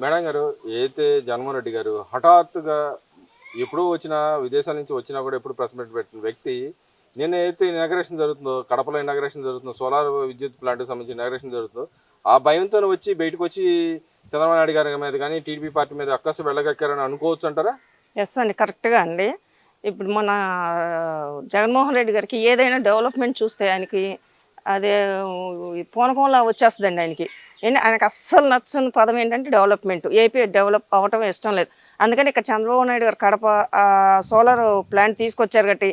Madam గారు, ఏదైతే జగన్మోహన్ రెడ్డి గారు హఠాత్తుగా ఎప్పుడో వచ్చిన విదేశాల నుంచి వచ్చినా కూడా ఎప్పుడు ప్రెస్ మీట్ పెట్టిన వ్యక్తి నిన్న ఏదైతే ఇనాగ్రేషన్ జరుగుతుందో, కడపలో ఇనాగ్రేషన్ జరుగుతుందో, సోలార్ విద్యుత్ ప్లాంట్కి సంబంధించి ఇనాగ్రేషన్ జరుగుతుందో, ఆ భయంతో వచ్చి బయటకు వచ్చి చంద్రబాబు నాయుడు గారి మీద కానీ టీడీపీ పార్టీ మీద అక్కసు వెళ్ళగక్కారని అనుకోవచ్చు అంటారా? ఎస్ అండి, కరెక్ట్గా అండి. ఇప్పుడు మన జగన్మోహన్ రెడ్డి గారికి ఏదైనా డెవలప్మెంట్ చూస్తే ఆయనకి అదే పూనకంలా వచ్చేస్తుందండి ఆయనకి. ఆయనకు అస్సలు నచ్చని పదం ఏంటంటే డెవలప్మెంట్. ఏపీ డెవలప్ అవ్వటం ఇష్టం లేదు. అందుకని ఇక్కడ చంద్రబాబు నాయుడు గారు కడప సోలార్ ప్లాంట్ తీసుకొచ్చారు కాబట్టి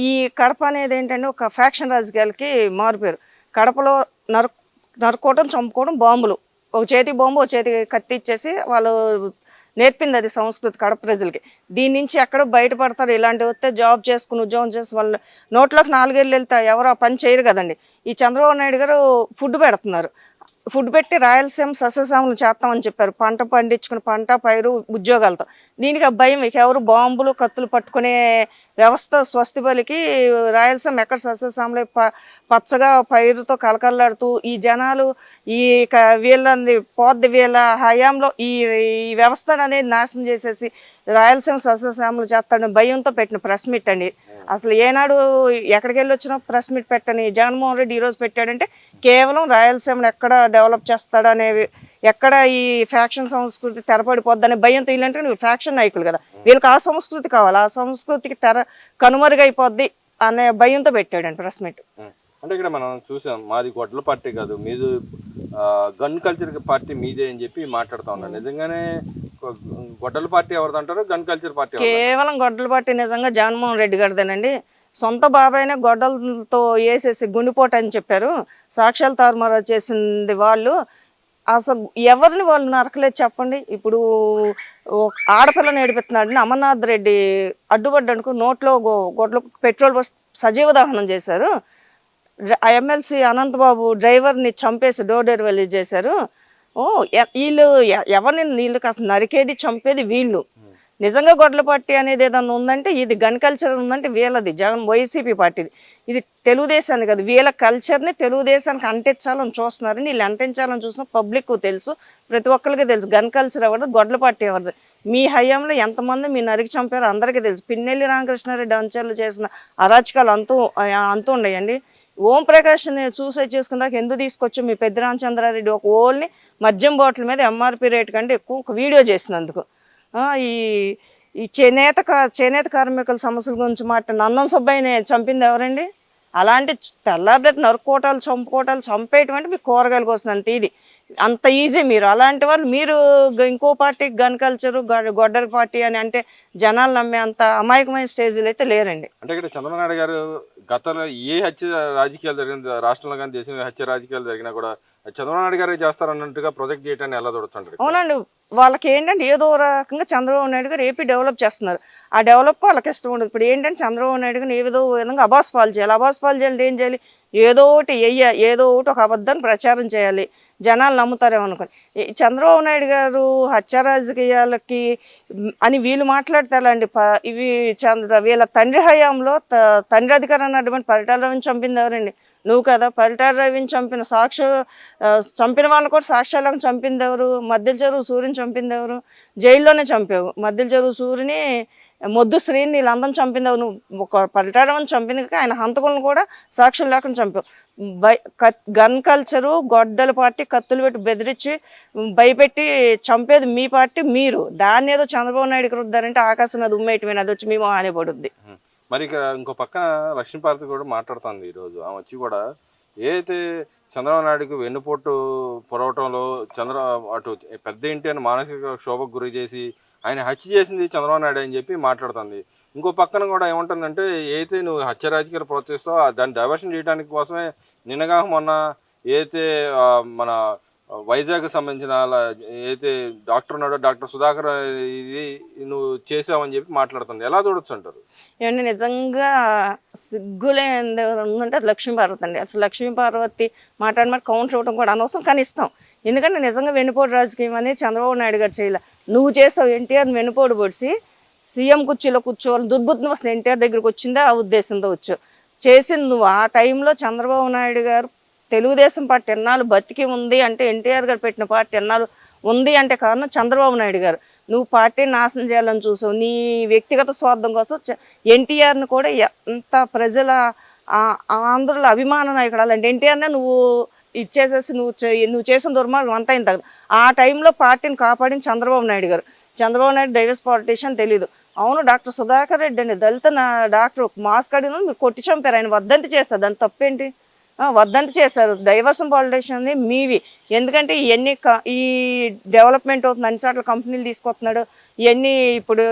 ఈ కడప అనేది ఏంటంటే ఒక ఫ్యాక్షన్ రాజకీయాలకి మారిపోయారు. కడపలో నరుక్కోవడం, చంపుకోవడం, బాంబులు, ఒక చేతి బాంబు ఒక చేతి కత్తి ఇచ్చేసి వాళ్ళు నేర్పింది అది సంస్కృతి కడప ప్రజలకి. దీని నుంచి ఎక్కడో బయటపడతారు. ఇలాంటివి వస్తే జాబ్ చేసుకుని ఉద్యోగం చేసి వాళ్ళు నోట్లోకి నాలుగేళ్ళు వెళ్తే ఎవరు ఆ పని చేయరు కదండి. ఈ చంద్రబాబు నాయుడు గారు ఫుడ్ పెడుతున్నారు. ఫుడ్ పెట్టి రాయలసీమ సస్యశ్యామలు చేస్తామని చెప్పారు. పంట పండించుకుని పంట పైరు ఉద్యోగాలతో. దీనికి ఆ భయం ఇక ఎవరు బాంబులు కత్తులు పట్టుకునే వ్యవస్థ స్వస్తి పలికి రాయలసీమ ఎక్కడ సస్యశ్యామలే పచ్చగా పైరుతో కలకల్లాడుతూ ఈ జనాలు ఈ వీళ్ళని పోద్ది వీళ్ళ హయాంలో ఈ వ్యవస్థ అనేది నాశనం చేసేసి రాయలసీమ సస్యశ్యామలు చేస్తాడని భయంతో పెట్టిన ప్రెస్ మీట్ అండి. అసలు ఏనాడు ఎక్కడికి వెళ్ళి వచ్చినా ప్రెస్ మీట్ పెట్టని జగన్మోహన్ రెడ్డి ఈరోజు పెట్టాడంటే కేవలం రాయలసీమను ఎక్కడ డెవలప్ చేస్తాడనేవి, ఎక్కడ ఈ ఫ్యాక్షన్ సంస్కృతి తెరపడిపోద్దనే భయంతో. వీళ్ళంటే ఫ్యాక్షన్ నాయకులు కదా, వీళ్ళకి ఆ సంస్కృతి కావాలి, ఆ సంస్కృతికి కనుమరుగైపోద్ది అనే భయంతో పెట్టాడండి ప్రెస్ మీట్. అంటే ఇక్కడ మనం చూసాం, మాది గొడ్డల పార్టీ కాదు, మీది గన్ కల్చర్ పార్టీ మీదే అని చెప్పి మాట్లాడుతూ ఉన్నారు. నిజంగానే గొడ్డల పార్టీ ఎవరిదంటారు, గన్ కల్చర్ పార్టీ? కేవలం గొడ్డల పార్టీ నిజంగా జగన్మోహన్ రెడ్డి గారిదేనండి. సొంత బాబాయినే గొడ్డలతో వేసేసి గుండెపోటు అని చెప్పారు. సాక్ష్యాలు తారుమారు చేసింది వాళ్ళు. అసలు ఎవరిని వాళ్ళు నరకలేదు చెప్పండి. ఇప్పుడు ఆడపిల్లని ఏడిపెత్తున్నాడని అమర్నాథ్ రెడ్డి అడ్డుపడ్డానికి నోట్లో గొడ్లకు పెట్రోల్ పోసి సజీవ దహనం చేశారు. ఎమ్మెల్సీ అనంతబాబు డ్రైవర్ని చంపేసి డోర్ డెలివరీ చేశారు. వీళ్ళు ఎవరిని వీళ్ళకి అసలు నరికేది చంపేది వీళ్ళు. నిజంగా గొడ్ల పార్టీ అనేది ఏదన్నా ఉందంటే ఇది గన్ కల్చర్ ఉందంటే వీళ్ళది, జగన్ వైసీపీ పార్టీది. ఇది తెలుగుదేశాన్ని కదా, వీళ్ళ కల్చర్ని తెలుగుదేశానికి అంటించాలని చూస్తున్నారని, వీళ్ళు అంటించాలని చూసిన పబ్లిక్ తెలుసు, ప్రతి ఒక్కరికి తెలుసు గన్ కల్చర్ ఎవరిది, గొడ్ల పార్టీ ఎవరిది. మీ హయాంలో ఎంతమంది మీ నరికి చంపారో అందరికీ తెలుసు. పిన్నెల్లి రామకృష్ణారెడ్డి అంచెలు చేసిన అరాచకాలు అంతూ ఉన్నాయండి. ఓం ప్రకాష్ని సూసైడ్ చేసుకున్నాక ఎందుకు తీసుకొచ్చి మీ పెద్ద రామచంద్రారెడ్డి ఒక ఓల్ని మద్యం బాటిల్ మీద ఎంఆర్పి రేట్ కంటే ఎక్కువ ఒక వీడియో చేసినందుకు. ఈ చేనేత కార్మికుల సమస్యల గురించి నందం సుబ్బయ్యని చంపింది ఎవరండి? అలాంటి తెల్లారి నరుకోటాలు చంపేటువంటి మీకు కూరగాయలు కోసినంత ఇది అంత ఈజీ. మీరు అలాంటి వాళ్ళు మీరు ఇంకో పార్టీ గన్ కల్చరు గొడ్డల పార్టీ అని అంటే జనాలు నమ్మే అంత అమాయకమైన స్టేజ్లో అయితే లేరండి. అంటే ఇక్కడ చంద్రబాబు నాయుడు గారు గతంలో ఏ హత్య రాజకీయాలు జరిగిన రాష్ట్రంలో కానీ దేశంలో హత్య రాజకీయాలు జరిగినా కూడా చంద్రబాబు నాయుడు గారు చేస్తారన్నట్టుగా ప్రొజెక్ట్ చేయడాన్ని ఎలా చూడొచ్చు? అవునండి, వాళ్ళకి ఏంటంటే ఏదో రకంగా చంద్రబాబు నాయుడు గారు ఏపీ డెవలప్ చేస్తున్నారు. ఆ డెవలప్ వాళ్ళకి ఇష్టం ఉండదు. ఇప్పుడు ఏంటంటే చంద్రబాబు నాయుడు గారిని ఏదో విధంగా అబాస్ పాలు చేయాలి. ఏం చేయాలి? ఏదో ఒకటి ఒక అబద్ధాన్ని ప్రచారం చేయాలి, జనాలు నమ్ముతారేమో అనుకోని. చంద్రబాబు నాయుడు గారు హత్య రాజకీయాలకి అని వీళ్ళు మాట్లాడతారండి. ఇవి వీళ్ళ తండ్రి హయాంలో తండ్రి అధికారాన్ని అడ్డుపడి పరిటాల రవిని చంపింది ఎవరండి? నువ్వు కదా. పరిటాల రవిని చంపిన వాళ్ళని కూడా సాక్ష్యాలను చంపింది ఎవరు? మద్దెల చెరువు సూర్యుని చంపింది ఎవరు? జైల్లోనే చంపావు. మద్దెల చెరువు సూర్యుని, మొద్దు శ్రీని వీళ్ళందరం చంపింది నువ్వు. ఒక పరిటాల రవిని చంపింది కాక ఆయన హంతకులను కూడా సాక్ష్యం లేకుండా చంపావు. గన్ కల్చరు, గొడ్డల పార్టీ, కత్తులు పెట్టి బెదిరించి భయపెట్టి చంపేది మీ పార్టీ. మీరు దాన్ని ఏదో చంద్రబాబు నాయుడుకి రుద్దారంటే ఆకాశం మీద ఉమ్మేయటమైన అది వచ్చి మేము ఆనేపడుద్ది. మరి ఇక్కడ ఇంకో పక్కన లక్ష్మీపార్వతి కూడా మాట్లాడుతుంది ఈరోజు. ఆమె వచ్చి కూడా ఏదైతే చంద్రబాబు నాయుడుకు వెన్నుపోటు పొరవటంలో అటు పెద్ద ఇంటి అని మానసిక శోభకు గురి చేసి ఆయన హత్య చేసింది చంద్రబాబు నాయుడు అని చెప్పి మాట్లాడుతుంది. ఇంకో పక్కన కూడా ఏముంటుందంటే ఏదైతే నువ్వు హత్య రాజకీయాలు ప్రోత్సహిస్తావో దాన్ని డైవర్షన్ చేయడానికి కోసమే నిన్నగా మొన్న ఏదైతే మన వైజాగ్ సంబంధించిన ఏదైతే డాక్టర్ ఉన్నాడో డాక్టర్ సుధాకర్ ఇది నువ్వు చేసావని చెప్పి మాట్లాడుతుంది. ఎలా చూడొచ్చు అంటారు? ఏమంటే నిజంగా సిగ్గులే ఉందంటే అది లక్ష్మీపార్వతి అండి. అసలు లక్ష్మీపార్వతి మాట్లాడిన కౌంటర్ ఇవ్వడం కూడా అనవసరం, కానీ ఇస్తాం. ఎందుకంటే నిజంగా వెన్నుపోటు రాజకీయం అనేది చంద్రబాబు నాయుడు గారు చేయాలి. నువ్వు చేసావు. ఎన్టీఆర్ని వెన్నుపోటు పొడిచి సీఎం కుర్చీలో కూర్చోవాలి దుర్బుద్ధి వస్తుంది. ఎన్టీఆర్ దగ్గరికి వచ్చిందా ఆ ఉద్దేశంతో చేసింది నువ్వు. ఆ టైంలో చంద్రబాబు నాయుడు గారు తెలుగుదేశం పార్టీ ఎన్నాళ్ళు బతికి ఉంది అంటే ఎన్టీఆర్ గారు పెట్టిన పార్టీ ఎన్నాళ్ళు ఉంది అంటే కారణం చంద్రబాబు నాయుడు గారు. నువ్వు పార్టీని నాశనం చేయాలని చూసావు, నీ వ్యక్తిగత స్వార్థం కోసం ఎన్టీఆర్ని కూడా ఎంత ప్రజల ఆంధ్రుల అభిమాన నాయకుడు అలాంటి ఎన్టీఆర్నే నువ్వు ఇచ్చేసేసి నువ్వు చేసిన దుర్మార్గం అంతా ఇంత. ఆ టైంలో పార్టీని కాపాడిన చంద్రబాబు నాయుడు గారు. చంద్రబాబు నాయుడు డైవర్స్ పాలిటీషియన్ తెలీదు. అవును, డాక్టర్ సుధాకర్ రెడ్డి అండి దళిత డాక్టర్, మాస్క్ అడిగిన మీరు కొట్టి చంపారు, ఆయన వద్దంతి చేస్తారు, దాని తప్పేంటి? వద్దంతి చేశారు. డైవర్షన్ పాలిటీషియన్ మీవి. ఎందుకంటే ఇవన్నీ ఈ డెవలప్మెంట్ అవుతుంది, అన్ని చోట్ల కంపెనీలు తీసుకొస్తున్నాడు, ఇవన్నీ ఇప్పుడు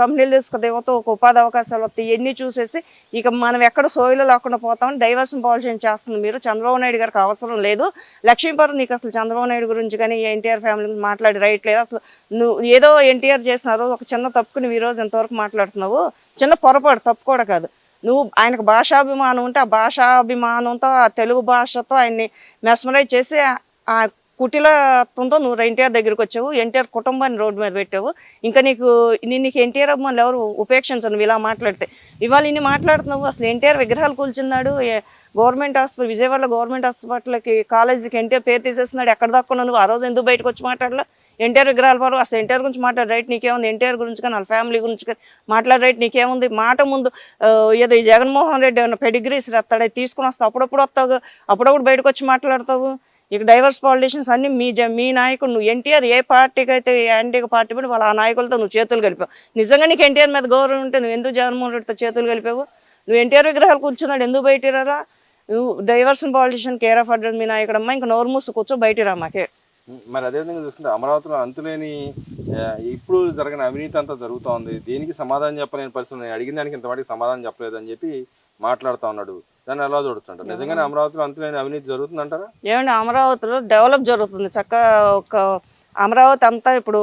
కంపెనీలు తీసుకొస్తే ఒక ఉపాధి అవకాశాలు వస్తాయి, ఇవన్నీ చూసేసి ఇక మనం ఎక్కడ సోయిలో లేకుండా పోతామని డైవర్షన్ పాలిటీషియన్ చేస్తుంది మీరు. చంద్రబాబు నాయుడు గారికి అవసరం లేదు. లక్ష్మీపురం నీకు అసలు చంద్రబాబు నాయుడు గురించి కానీ ఎన్టీఆర్ ఫ్యామిలీ గురించి మాట్లాడి రైట్ లేదు. అసలు నువ్వు ఏదో ఎన్టీఆర్ చేసినారు ఒక చిన్న తప్పుకు నువ్వు ఈరోజు ఎంతవరకు మాట్లాడుతున్నావు, చిన్న పొరపాటు, తప్పు కూడా కాదు. నువ్వు ఆయనకు భాషాభిమానం ఉంటే ఆ భాషాభిమానంతో ఆ తెలుగు భాషతో ఆయన్ని మెస్మరైజ్ చేసి ఆ కుటిలత్వంతో నువ్వు ఎన్టీఆర్ దగ్గరికి వచ్చావు, ఎన్టీఆర్ కుటుంబాన్ని రోడ్డు మీద పెట్టావు. ఇంకా నీకు ఎన్టీఆర్ అభిమానులు ఎవరు ఉపేక్షించరు నువ్వు ఇలా మాట్లాడితే. ఇవాళ ఇన్ని మాట్లాడుతున్నావు. అసలు ఎన్టీఆర్ విగ్రహాలు కూల్చున్నాడు, గవర్నమెంట్ హాస్పిటల్ విజయవాడలో గవర్నమెంట్ హాస్పిటల్కి కాలేజీకి ఎన్టీఆర్ పేరు తీసేస్తున్నాడు, ఎక్కడ దాక్కున్నావు నువ్వు? ఆ రోజు ఎందుకు బయటకు వచ్చి మాట్లాడలా? ఎన్టీఆర్ విగ్రహాలు పరు అసలు ఎన్టీఆర్ గురించి మాట్లాడే రైట్ నీకేముంది? ఎన్టీఆర్ గురించి కానీ వాళ్ళ ఫ్యామిలీ గురించి కానీ మాట్లాడే రైట్ నీకేముంది? మాట ముందు ఏదో ఈ జగన్మోహన్ రెడ్డి ఏమన్నా పెడిగ్రీస్ రాస్తాడు, తీసుకుని వస్తావు, అప్పుడప్పుడు వస్తావు, అప్పుడప్పుడు బయటకు వచ్చి మాట్లాడతావు. ఇక డైవర్స్ పాలిటీషియన్స్ అన్నీ మీ నాయకుడు. నువ్వు ఎన్టీఆర్ ఏ పార్టీకి అయితే యాంటీ పార్టీ పడి వాళ్ళ ఆ నాయకులతో నువ్వు చేతులు కలిపావు. నిజంగా నీకు ఎన్టీఆర్ మీద గౌరవం ఉంటే నువ్వు ఎందుకు జగన్మోహన్ రెడ్డితో చేతులు కలిపావు? నువ్వు ఎన్టీఆర్ విగ్రహాలు కూర్చున్నాడు ఎందుకు బయటిరారా? నువ్వు diversion politician care of address మీ నాయకుడమ్మా, ఇంకా నోరు మూసు కూర్చో బయటిరా మాకే. మరి అదేవిధంగా చూసుకుంటే అమరావతిలో అంతులేని ఇప్పుడు జరిగిన అవినీతి అంతా జరుగుతూ ఉంది, దేనికి సమాధానం చెప్పలేని పరిస్థితి, నేను అడిగిన దానికి ఇంతవాటికి సమాధానం చెప్పలేదని చెప్పి మాట్లాడుతూ ఉన్నాడు. దాన్ని ఎలా చూడుతుంటారు? నిజంగానే అమరావతిలో అంతులేని అవినీతి జరుగుతుందంటారా? ఏమండి, అమరావతిలో డెవలప్ జరుగుతుంది చక్కగా. ఒక అమరావతి అంతా ఇప్పుడు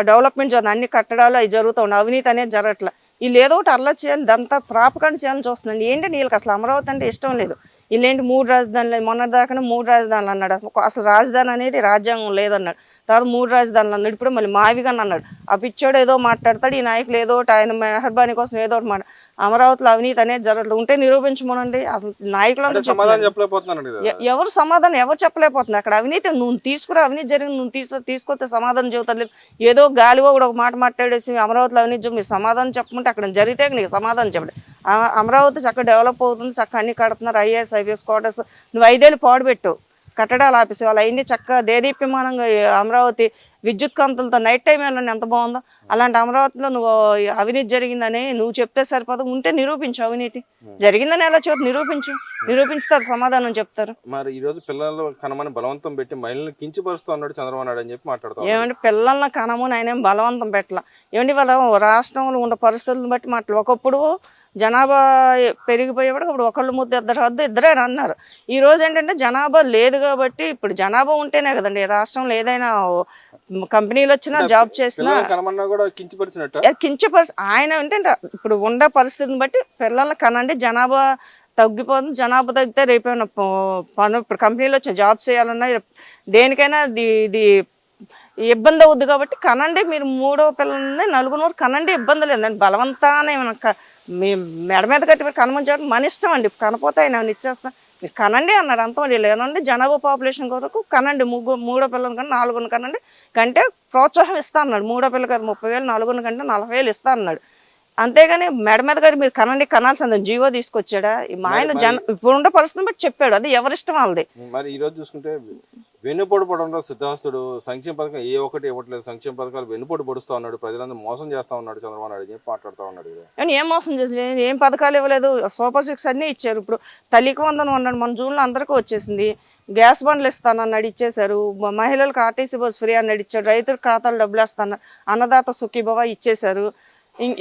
డెవలప్మెంట్ జరుగుతుంది, అన్ని కట్టడాలు అవి జరుగుతూ ఉన్నాయి, అవినీతి అనేది జరగట్లేదు. వీళ్ళు ఏదో ఒకటి అలా చేయాలి, దాంతో ప్రాపకాండ చేయాలని చూస్తుందండి. ఏంటంటే వీళ్ళకి అసలు అమరావతి అంటే ఇష్టం లేదు. వీళ్ళేంటి 3 రాజధానులు, మొన్నటిదాకా 3 రాజధానులు అన్నాడు. అసలు రాజధాని అనేది రాజ్యాంగం లేదన్నాడు. తర్వాత 3 రాజధానులు అన్నాడు. ఇప్పుడు మళ్ళీ మావిగాని అన్నాడు. ఆ పిచ్చోడు ఏదో మాట్లాడతాడు, ఈ నాయకులు ఏదో ఒకటి ఆయన మెహర్బానీ కోసం ఏదో ఒకటి మాట. అమరావతిలో అవినీతి అనేది జరగట్లేదు, ఉంటే నిరూపించమనండి. అసలు నాయకులందరూ ఎవరు సమాధానం ఎవరు చెప్పలేకపోతున్నారు. అక్కడ అవినీతి నువ్వు తీసుకురా, అవినీతి జరిగింది నువ్వు తీసుకొస్తే సమాధానం చెబుతారు. లేదు ఏదో గాలివో కూడా ఒక మాట మాట్లాడేసి అమరావతిలో అవినీతి మీరు సమాధానం చెప్పమంటే అక్కడ జరిగితే నీకు సమాధానం చెప్పండి. అమరావతి చక్కగా డెవలప్ అవుతుంది, చక్కగా అన్ని కడుతున్నారు, ఐఏఎస్ ఐపీఎస్ క్వార్టర్స్. నువ్వు 5 ఏళ్ళు పాడుపెట్టావు, కట్టడాలు ఆపేసి వాళ్ళు అవన్నీ చక్కగా దేదీప్యమానంగా అమరావతి విద్యుత్ కాంతులతో నైట్ టైం వెళ్ళండి ఎంత బాగుందో. అలాంటి అమరావతిలో నువ్వు అవినీతి జరిగిందని నువ్వు చెప్తే సరిపోదు, ఉంటే నిరూపించు. అవినీతి జరిగిందని ఎలా చెబుతు నిరూపించుతారు, సమాధానం చెప్తారు. మరి ఈ రోజు పిల్లలు కనమని బలవంతం పెట్టి మహిళలను కించపరుస్తూ ఉన్నాడు చంద్రబాబు నాయుడు అని చెప్పి మాట్లాడతాం. ఏమంటే పిల్లల్ని కనమని ఆయన ఏం బలవంతం పెట్టాల. ఏమంటే వాళ్ళ రాష్ట్రంలో ఉన్న పరిస్థితులను బట్టి మాట్లాడు. ఒకప్పుడు జనాభా పెరిగిపోయేవాడు, అప్పుడు ఒకళ్ళు ముద్దు ఇద్దరే అన్నారు. ఈ రోజు ఏంటంటే జనాభా లేదు కాబట్టి, ఇప్పుడు జనాభా ఉంటేనే కదండి రాష్ట్రంలో ఏదైనా కంపెనీలు వచ్చినా జాబ్ చేసినా కించపరిచి ఆయన ఏంటంటే ఇప్పుడు ఉండే పరిస్థితిని బట్టి పిల్లల్ని కనండి. జనాభా తగ్గిపోతుంది, జనాభా తగ్గితే రేపేమైనా ఇప్పుడు కంపెనీలు వచ్చి జాబ్ చేయాలన్నా దేనికైనా ఇది ఇబ్బంది అవుద్ది కాబట్టి కనండి. మీరు 3వ పిల్లల్ని 4 కనండి, ఇబ్బంది లేదండి. బలవంతానే మీ మెడ మీద కట్టి మీరు కనమని చెప్పి మన ఇష్టం అండి. కనపోతే ఆయన ఇచ్చేస్తా, మీరు కనండి అన్నాడు. అంత లేదండి జనాభా పాపులేషన్ కొరకు కనండి. 3వ పిల్లల కన్నా 4 కనండి కంటే ప్రోత్సాహం ఇస్తా అన్నాడు. 3వ పిల్లకి 30,000, 4 కంటే 40,000 ఇస్తా అన్నాడు. అంతేగాని మెడ మీద గారి మీరు కనండి కనాల్సిందే జీవో తీసుకొచ్చాడా? మా ఆయన ఇప్పుడు ఉండే పరిస్థితిని బట్టి చెప్పాడు, అది ఎవరిష్టం వాళ్ళది. మరి ఈ రోజు చూసుకుంటే వెన్నుపోటు పడంలో సిద్ధాస్తుడు సంక్షేమ పథకం ఏ ఒక్కటి ఇవ్వట్లేదు, సంక్షేమ పథకాలు వెన్నుపోటు పొడుస్తూ ఉన్నాడు, ప్రజలందరూ మోసం చేస్తా ఉన్నాడు చంద్రబాబు నాయుడు చెప్పి మాట్లాడుతూ ఉన్నాడు. కానీ ఏం మోసం చేసి ఏం పథకాలు ఇవ్వలేదు, సూపర్ 6 అన్నీ ఇచ్చారు. ఇప్పుడు తల్లికి వందనం అన్నాడు, మన జూన్లో అందరికీ వచ్చేసింది. గ్యాస్ బండ్లు ఇస్తానన్నాడు, ఇచ్చేశారు. మహిళలకు ఆర్టీసీ బస్ ఫ్రీ అన్నాడు, ఇచ్చాడు. రైతుల ఖాతాలు డబ్బులు వేస్తాను, అన్నదాత సుఖీభవ ఇచ్చేశారు.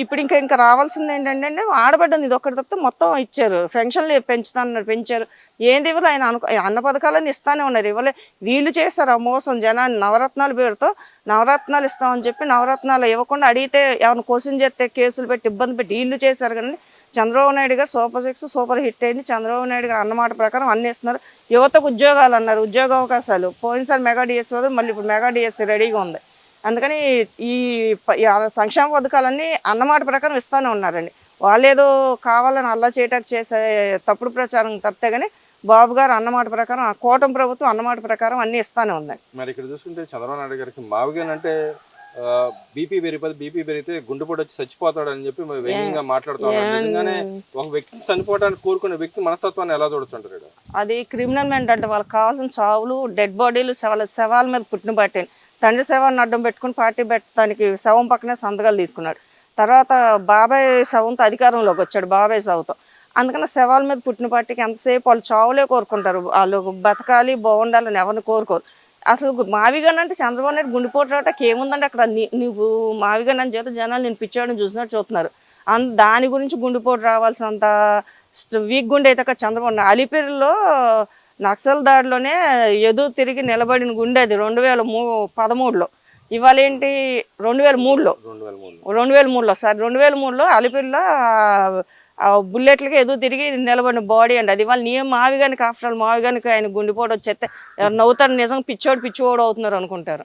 ఇప్పుడు ఇంకా రావాల్సింది ఏంటంటే ఆడబడ్డది, ఇది ఒక్కటి తప్పితే మొత్తం ఇచ్చారు. పెన్షన్లు పెంచుతానన్నారు, పెంచారు. ఏంది ఇవ్వలే ఆయన అన్న పథకాలన్నీ ఇస్తానే ఉన్నారు, ఇవ్వలే. వీళ్ళు చేస్తారు ఆ మోసం జనాన్ని. నవరత్నాల పేరుతో నవరత్నాలు ఇస్తామని చెప్పి నవరత్నాలు ఇవ్వకుండా అడిగితే ఎవరిని క్వశ్చన్ చేస్తే కేసులు పెట్టి ఇబ్బంది పెట్టి వీళ్ళు చేశారు. కానీ చంద్రబాబు నాయుడు గారు సూపర్ 6 సూపర్ హిట్ అయింది. చంద్రబాబు నాయుడు గారు అన్నమాట ప్రకారం అన్నీ ఇస్తున్నారు. యువతకు ఉద్యోగాలు అన్నారు, ఉద్యోగ అవకాశాలు. పోయినసారి మెగా డిఎస్సీ వద్దు, మళ్ళీ ఇప్పుడు మెగా డిఎస్సీ రెడీగా ఉంది. అందుకని ఈ సంక్షేమ పథకాలన్నీ అన్నమాట ప్రకారం ఇస్తూనే ఉన్నారండి. వాళ్ళు ఏదో కావాలని అల్లా చేయటానికి చేసే తప్పుడు ప్రచారం తప్పితే కానీ బాబు గారు అన్నమాట ప్రకారం ఆ కూటమి ప్రభుత్వం అన్నమాట ప్రకారం అన్నీ ఇస్తానే ఉందండి. మరి ఇక్కడ చూసుకుంటే చంద్రబాబు నాయుడు గారికి మావిగానంటే బీపీ పెరిగితే గుండెపోటు వచ్చి చచ్చిపోతాడు అని చెప్పి మరి వ్యంగ్యంగా మాట్లాడుతూ ఉన్నారు. నిజంగానే ఒక వ్యక్తి చనిపోవడానికి కోరుకునే వ్యక్తి మనస్తత్వాన్ని ఎలా చూడొచ్చుంటారు ఇక్కడ? అది క్రిమినల్ మెంట్ అంటే వాళ్ళకి కావాల్సిన చావులు, డెడ్ బాడీలు, శవాల మీద పుట్టిన పట్టిన తండ్రి శవాన్ని అడ్డం పెట్టుకుని పార్టీ పెట్టడానికి శవం పక్కనే సంతకాలు తీసుకున్నాడు. తర్వాత బాబాయ్ శవంతో అధికారంలోకి వచ్చాడు, బాబాయ్ శవంతో. అందుకని శవాల మీద పుట్టిన పార్టీకి ఎంతసేపు వాళ్ళు చావులే కోరుకుంటారు, వాళ్ళు బతకాలి బాగుండాలని ఎవరిని కోరుకోరు. అసలు మావిగాన్ అంటే చంద్రబాబు నాయుడు గుండెపోటు రావటానికి ఏముందంటే అక్కడ నువ్వు మావిగాన్ అని చేత జనాలు నేను పిచ్చాడని చూసినట్టు చూస్తున్నారు. దాని గురించి గుండెపోటు రావాల్సినంత వీక్ గుండె అయితే అక్కడ చంద్రబాబు నాయుడు అలిపిరిలో నక్సల్ దాడిలోనే ఎదురు తిరిగి నిలబడిన గుండె అది 2013లో. ఇవాళ ఏంటి 2003లో 2003లో సార్ 2003లో అలిపిరిలో బుల్లెట్లకి ఎదురు తిరిగి నిలబడిన బాడీ అండి అది. ఇవాళ నీ మావిగానికి ఆఫ్టర్ ఆల్ మావిగానికి ఆయన గుండెపోటు వచ్చేస్తే ఎవరు నవ్వుతారు, నిజంగా పిచ్చోడు అవుతున్నారు అనుకుంటారు.